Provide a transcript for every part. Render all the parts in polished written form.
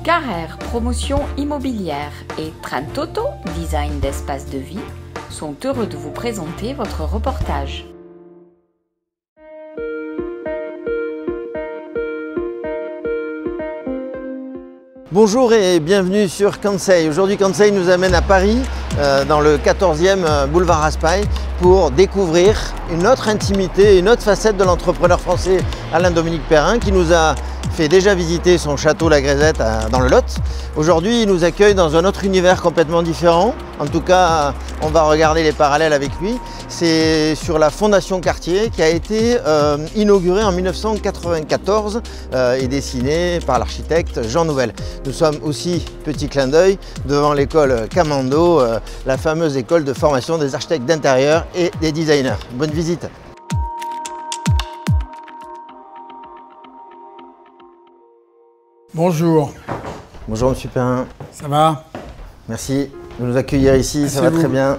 Carrère, promotion immobilière et Trantoto, design d'espace de vie, sont heureux de vous présenter votre reportage. Bonjour et bienvenue sur Kansei. Aujourd'hui, Kansei nous amène à Paris, dans le 14e boulevard Raspail, pour découvrir une autre intimité, une autre facette de l'entrepreneur français Alain-Dominique Perrin, qui nous a fait déjà visiter son château La Grisette dans le Lot. Aujourd'hui, il nous accueille dans un autre univers complètement différent. En tout cas, on va regarder les parallèles avec lui. C'est sur la Fondation Cartier qui a été inaugurée en 1994 et dessinée par l'architecte Jean Nouvel. Nous sommes aussi, petit clin d'œil, devant l'école Camando, la fameuse école de formation des architectes d'intérieur et des designers. Bonne visite. Bonjour. Bonjour Monsieur Perrin. Ça va? Merci de nous accueillir ici, ça va très bien.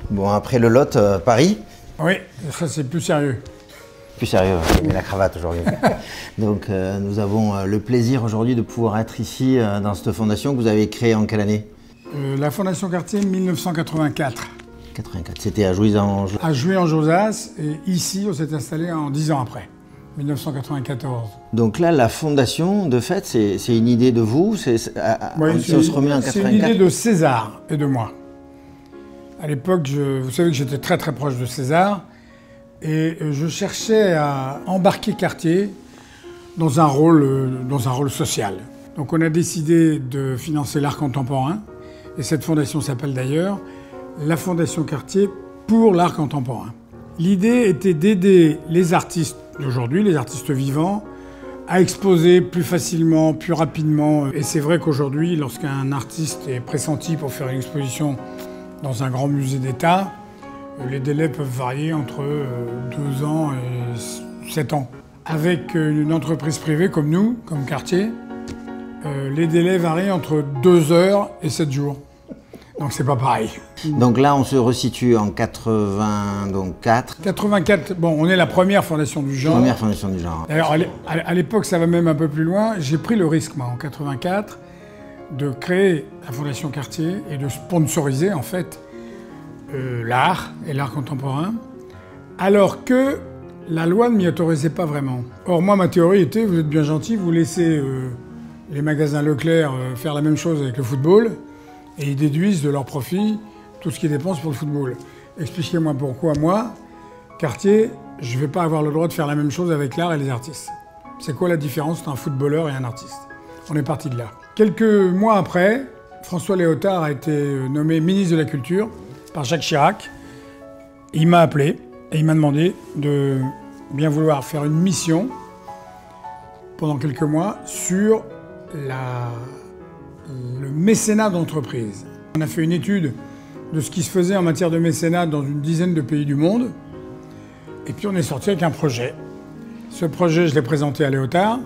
Bon, après le Lot, Paris. Oui, ça c'est plus sérieux. Plus sérieux, j'ai mis la cravate aujourd'hui. Donc nous avons le plaisir aujourd'hui de pouvoir être ici dans cette fondation que vous avez créée en quelle année? La Fondation Cartier 1984. 84, c'était à Jouy-en-Josas. À Jouy-en-Josas, et ici on s'est installé en 10 ans après, 1994. Donc là, la fondation, de fait, c'est une idée de vous? Oui, si on se remet en 84. C'est une idée de César et de moi. À l'époque, vous savez que j'étais très très proche de César, et je cherchais à embarquer Cartier dans un rôle social. Donc on a décidé de financer l'art contemporain, et cette fondation s'appelle d'ailleurs la Fondation Cartier pour l'art contemporain. L'idée était d'aider les artistes d'aujourd'hui, les artistes vivants, à exposer plus facilement, plus rapidement. Et c'est vrai qu'aujourd'hui, lorsqu'un artiste est pressenti pour faire une exposition dans un grand musée d'État, les délais peuvent varier entre 2 ans et 7 ans. Avec une entreprise privée comme nous, comme Cartier, les délais varient entre 2 heures et 7 jours. Donc c'est pas pareil. Donc là, on se resitue en 84. 84, bon, on est la première fondation du genre. Première fondation du genre. D'ailleurs, à l'époque, ça va même un peu plus loin. J'ai pris le risque, moi, en 84, de créer la Fondation Cartier et de sponsoriser, en fait, l'art et l'art contemporain, alors que la loi ne m'y autorisait pas vraiment. Or, moi, ma théorie était, vous êtes bien gentil, vous laissez les magasins Leclerc faire la même chose avec le football, et ils déduisent de leur profit tout ce qu'ils dépensent pour le football. Expliquez-moi pourquoi, moi, Cartier, je ne vais pas avoir le droit de faire la même chose avec l'art et les artistes. C'est quoi la différence entre un footballeur et un artiste? On est parti de là. Quelques mois après, François Léotard a été nommé ministre de la Culture par Jacques Chirac. Il m'a appelé et il m'a demandé de bien vouloir faire une mission pendant quelques mois sur le mécénat d'entreprise. On a fait une étude de ce qui se faisait en matière de mécénat dans une dizaine de pays du monde. Et puis on est sorti avec un projet. Ce projet, je l'ai présenté à Léotard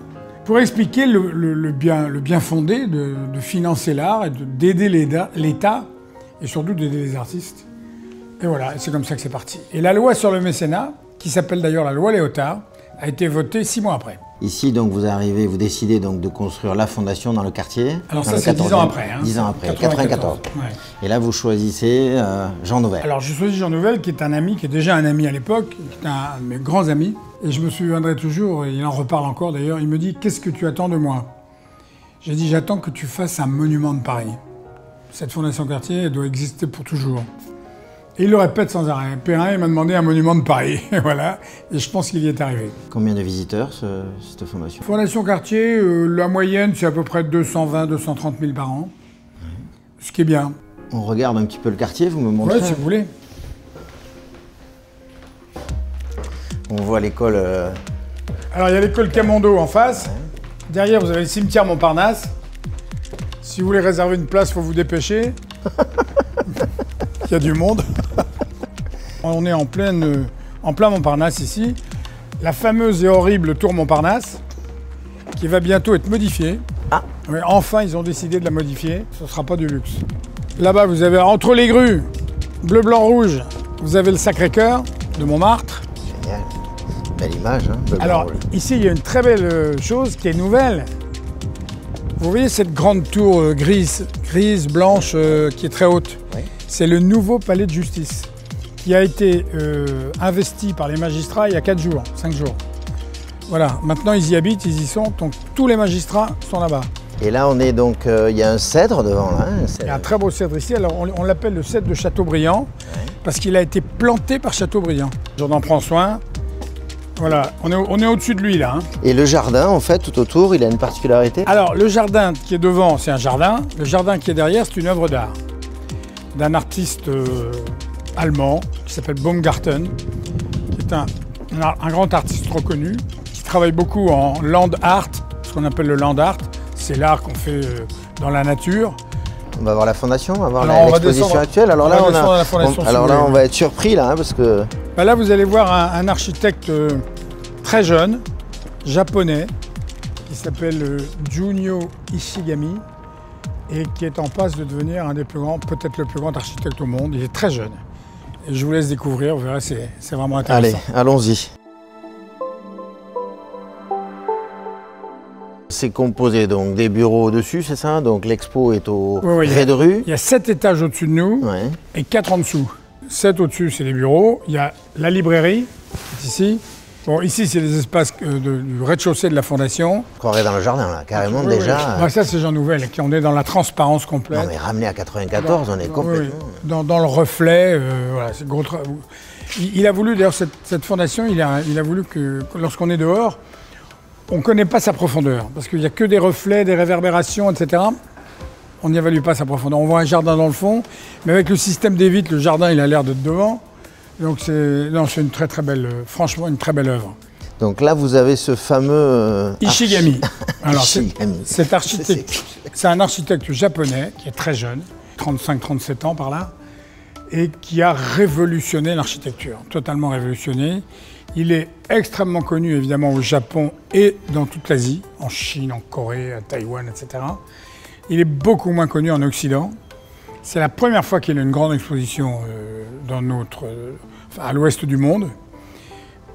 pour expliquer le bien fondé de financer l'art et d'aider l'État et surtout d'aider les artistes. Et voilà, c'est comme ça que c'est parti. Et la loi sur le mécénat, qui s'appelle d'ailleurs la loi Léotard, a été votée 6 mois après. Ici, donc, vous décidez donc de construire la fondation dans le quartier. Alors ça, c'est 10 ans après. 10 ans après, 94. Ouais. Et là, vous choisissez Jean Nouvel. Alors, je choisis Jean Nouvel, qui est un ami, qui est déjà un ami à l'époque, qui est un de mes grands amis. Et je me souviendrai toujours, et il en reparle encore d'ailleurs, il me dit « Qu'est-ce que tu attends de moi ?» J'ai dit « J'attends que tu fasses un monument de Paris. Cette fondation Cartier, elle doit exister pour toujours. » Et il le répète sans arrêt. Perrin, il m'a demandé un monument de Paris. Et voilà. Et je pense qu'il y est arrivé. Combien de visiteurs, cette fondation? Fondation Cartier, la moyenne, c'est à peu près 220 230 000 par an. Ce qui est bien. On regarde un petit peu le quartier, vous me montrez? Oui, si vous voulez. On voit l'école... Alors, il y a l'école Camando en face. Derrière, vous avez le cimetière Montparnasse. Si vous voulez réserver une place, il faut vous dépêcher. Il y a du monde. On est en plein Montparnasse ici. La fameuse et horrible tour Montparnasse, qui va bientôt être modifiée. Ah. Oui, enfin, ils ont décidé de la modifier. Ce ne sera pas du luxe. Là-bas, vous avez entre les grues, bleu, blanc, rouge, vous avez le Sacré-Cœur de Montmartre. Génial. Belle image, hein, bleu, Alors, blanc, rouge. ici, il y a une très belle chose qui est nouvelle. Vous voyez cette grande tour grise, blanche, qui est très haute. Oui. C'est le nouveau palais de justice qui a été investi par les magistrats il y a 4 jours, 5 jours. Voilà, maintenant ils y habitent, ils y sont, donc tous les magistrats sont là-bas. Et là, on est donc, il y a un cèdre devant, là. Un Il cèdre. y a un très beau cèdre ici, alors on l'appelle le cèdre de Chateaubriand, parce qu'il a été planté par Chateaubriand. J'en en prends soin. Voilà, on est au-dessus de lui là. Hein. Et le jardin, en fait, tout autour, il a une particularité. Alors, le jardin qui est devant, c'est un jardin. Le jardin qui est derrière, c'est une œuvre d'art d'un artiste allemand qui s'appelle Baumgarten, qui est un grand artiste reconnu, qui travaille beaucoup en land art, ce qu'on appelle le land art. C'est l'art qu'on fait dans la nature. On va voir la fondation, on va voir Alors, on va l'exposition descendre- actuelle. Alors on là, va on, descendre à la a, fondation, on- si alors vous là, voulez. on va être surpris là, hein, parce que Ben là, vous allez voir un architecte très jeune, japonais, qui s'appelle Junyo Ishigami et qui est en passe de devenir un des plus grands, peut-être le plus grand architecte au monde. Il est très jeune. Et je vous laisse découvrir, vous verrez, c'est vraiment allez, intéressant. allons-y. C'est composé donc des bureaux au-dessus, c'est ça? Donc l'expo est au Oui, oui, rez-de-rue. Il y a 7 étages au-dessus de nous Ouais. et 4 en dessous. 7 au-dessus, c'est les bureaux. Il y a la librairie, qui est ici. Bon, ici, c'est les espaces du rez-de-chaussée de la fondation. On croirait dans le jardin, là, carrément Oui, oui. déjà. Ouais, ça, c'est Jean Nouvel. On est dans la transparence Non, complète. mais ramené à 94, on est Oui, complètement. oui. Dans le reflet, voilà, c'est gros il a voulu, d'ailleurs, cette fondation, il a voulu que lorsqu'on est dehors, on ne connaît pas sa profondeur, parce qu'il n'y a que des reflets, des réverbérations, etc. On n'y évalue pas sa profondeur. On voit un jardin dans le fond, mais avec le système des vitres, le jardin, il a l'air d'être devant. Donc c'est une très très belle, franchement, une très belle œuvre. Donc là, vous avez ce fameux Ishigami. Alors, Ishigami. cet architecte, c'est un architecte japonais qui est très jeune, 35-37 ans par là, et qui a révolutionné l'architecture, totalement révolutionné. Il est extrêmement connu évidemment au Japon et dans toute l'Asie, en Chine, en Corée, à Taïwan, etc. Il est beaucoup moins connu en Occident. C'est la première fois qu'il y a une grande exposition à l'ouest du monde.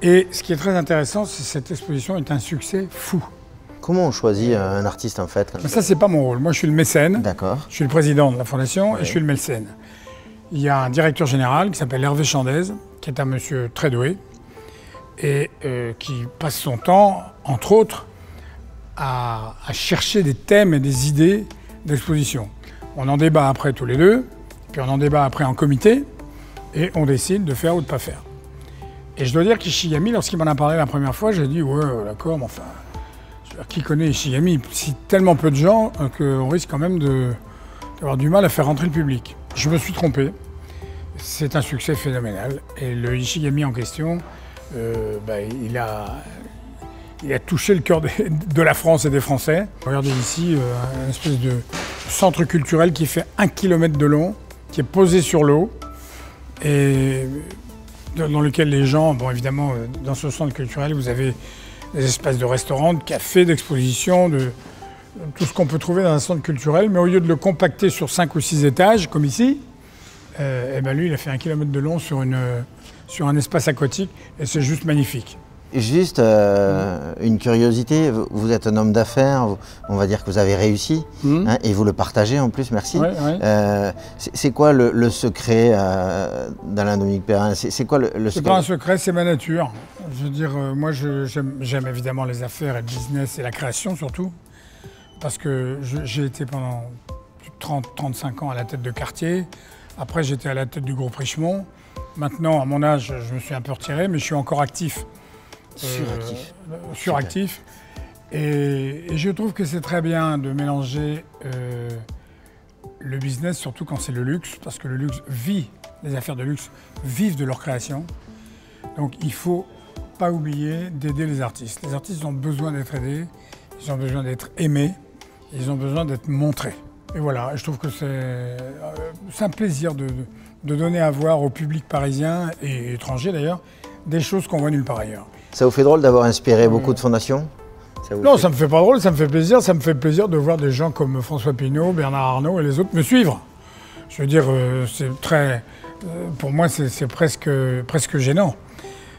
Et ce qui est très intéressant, c'est que cette exposition est un succès fou. Comment on choisit un artiste en fait? Mais ça, c'est pas mon rôle. Moi, je suis le mécène. D'accord. Je suis le président de la fondation et je suis le mécène. Il y a un directeur général qui s'appelle Hervé Chandez, qui est un monsieur très doué et qui passe son temps, entre autres, à chercher des thèmes et des idées d'exposition. On en débat après tous les deux, puis on en débat après en comité, et on décide de faire ou de ne pas faire. Et je dois dire qu'Ishigami, lorsqu'il m'en a parlé la première fois, j'ai dit « ouais, d'accord, mais enfin, qui connaît Ishigami? Si tellement peu de gens qu'on risque quand même d'avoir du mal à faire rentrer le public. » Je me suis trompé. C'est un succès phénoménal. Et le Ishigami en question, il a touché le cœur de la France et des Français. Regardez ici, une espèce de centre culturel qui fait 1 km de long, qui est posé sur l'eau, et dans lequel les gens, bon évidemment, dans ce centre culturel, vous avez des espaces de restaurants, de cafés, d'exposition, de tout ce qu'on peut trouver dans un centre culturel, mais au lieu de le compacter sur 5 ou 6 étages, comme ici, lui, il a fait 1 km de long sur un espace aquatique, et c'est juste magnifique. Juste une curiosité, vous êtes un homme d'affaires, on va dire que vous avez réussi, hein, et vous le partagez en plus, merci. Ouais, ouais. C'est quoi le secret d'Alain-Dominique Perrin? C'est quoi le C'est secret? pas un secret, c'est ma nature. Je veux dire, moi j'aime évidemment les affaires et le business et la création surtout, parce que j'ai été pendant plus de 30-35 ans à la tête de quartier. Après j'étais à la tête du groupe Richemont. Maintenant, à mon âge, je me suis un peu retiré, mais je suis encore actif. Suractif. Et je trouve que c'est très bien de mélanger le business, surtout quand c'est le luxe, parce que le luxe vit, les affaires de luxe vivent de leur création. Donc il ne faut pas oublier d'aider les artistes. Les artistes ont besoin d'être aidés, ils ont besoin d'être aimés, ils ont besoin d'être montrés. Et voilà, je trouve que c'est un plaisir de donner à voir au public parisien et étranger d'ailleurs des choses qu'on voit nulle part ailleurs. Ça vous fait drôle d'avoir inspiré beaucoup de fondations? Non, ça me fait pas drôle, ça me fait plaisir. Ça me fait plaisir de voir des gens comme François Pinault, Bernard Arnault et les autres me suivre. Je veux dire, c'est très... pour moi, c'est presque gênant.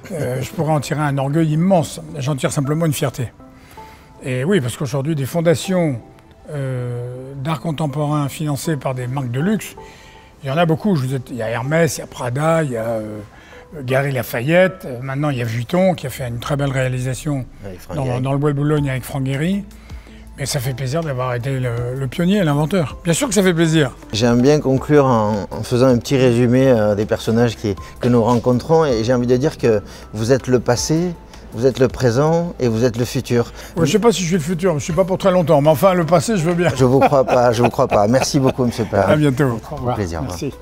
je pourrais en tirer un orgueil immense. J'en tire simplement une fierté. Et oui, parce qu'aujourd'hui, des fondations d'art contemporain financées par des marques de luxe, il y en a beaucoup. Il y a Hermès, il y a Prada, il y a Galeries Lafayette. Maintenant, il y a Vuitton qui a fait une très belle réalisation dans le Bois de Boulogne avec Franck Gehry. Mais ça fait plaisir d'avoir été le pionnier et l'inventeur. Bien sûr que ça fait plaisir. J'aime bien conclure en faisant un petit résumé des personnages que nous rencontrons. Et j'ai envie de dire que vous êtes le passé, vous êtes le présent et vous êtes le futur. Ouais, je ne sais pas si je suis le futur, je ne suis pas pour très longtemps. Mais enfin, le passé, je veux bien. Je ne vous crois pas, je vous crois pas. Merci beaucoup, M. Perrin. À bientôt. Au plaisir. Merci.